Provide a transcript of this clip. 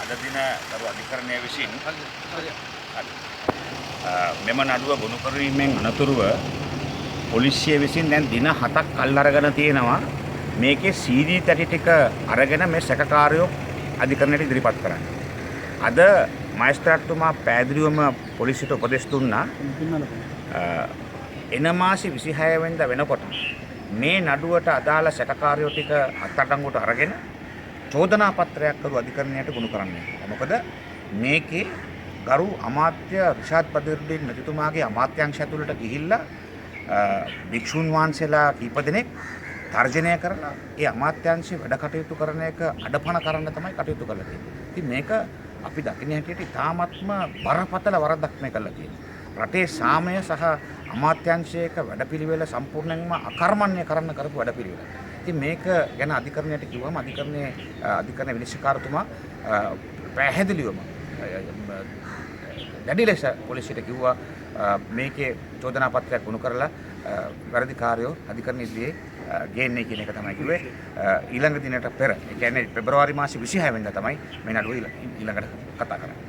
අද දින දරු අධිකරණය විසින් මෙම නඩුව ගොනු කිරීමෙන් අනතුරුව පොලිසිය විසින් දැන් දින 7ක් අල්ල අරගෙන තියෙනවා මේකේ CD තැටි ටික අරගෙන මේ සැකකාරයෝ අධිකරණයට ඉදිරිපත් කරන්නේ. අද මහේස්ත්‍රාත්තුමා පැහැදිලිවම පොලිසියට උපදෙස් දුන්නා එන මාසේ 26 වෙනිදා වෙනකොට මේ නඩුවට අදාළ සැකකාරයෝ ටික අත්අඩංගුවට අරගෙන චෝදනා පත්‍රයක් කරු අධිකරණයට ගොනු කරන්න. මොකද මේකේ ගරු අමාත්‍ය රිෂාඩ් පදිරුද්දීන් මැතිතුමාගේ අමාත්‍යාංශය ඇතුළට ගිහිල්ලා භික්ෂුන් වහන්සේලා කීප දෙනෙක් තර්ජනය කරලා ඒ අමාත්‍යාංශය වැඩ කටයුතු කරන එක අඩපණ කරන්න තමයි කටයුතු කරලා තියෙන්නේ. ඉතින් මේක අපි දකින්න හැටියට ඉතාමත්ම බරපතල වරදක් මේ කළා තියෙන්නේ. රටේ සාමය සහ අමාත්‍යාංශයක වැඩපිළිවෙල සම්පූර්ණයෙන්ම අකර්මණ්‍ය කරන්න කරපු වැඩපිළිවෙල. ඉතින් මේක ගැන අධිකරණයට කිව්වම අධිකරණ විනිශ්චයකාරතුමා පැහැදිලිවම දැඩි ලෙස පොලිසියට කිව්වා මේකේ චෝදනා පත්‍රයක් වුණු කරලා වැරදිකාරයෝ අධිකරණ ඉදිරියේ ගේන්නේ කියන එක තමයි කිව්වේ. ඊළඟ දිනට පෙර ඒ කියන්නේ පෙබරවාරි මාසේ 26 වෙනිදා තමයි මේ නඩුව ඊළඟට කතා කරන්නේ.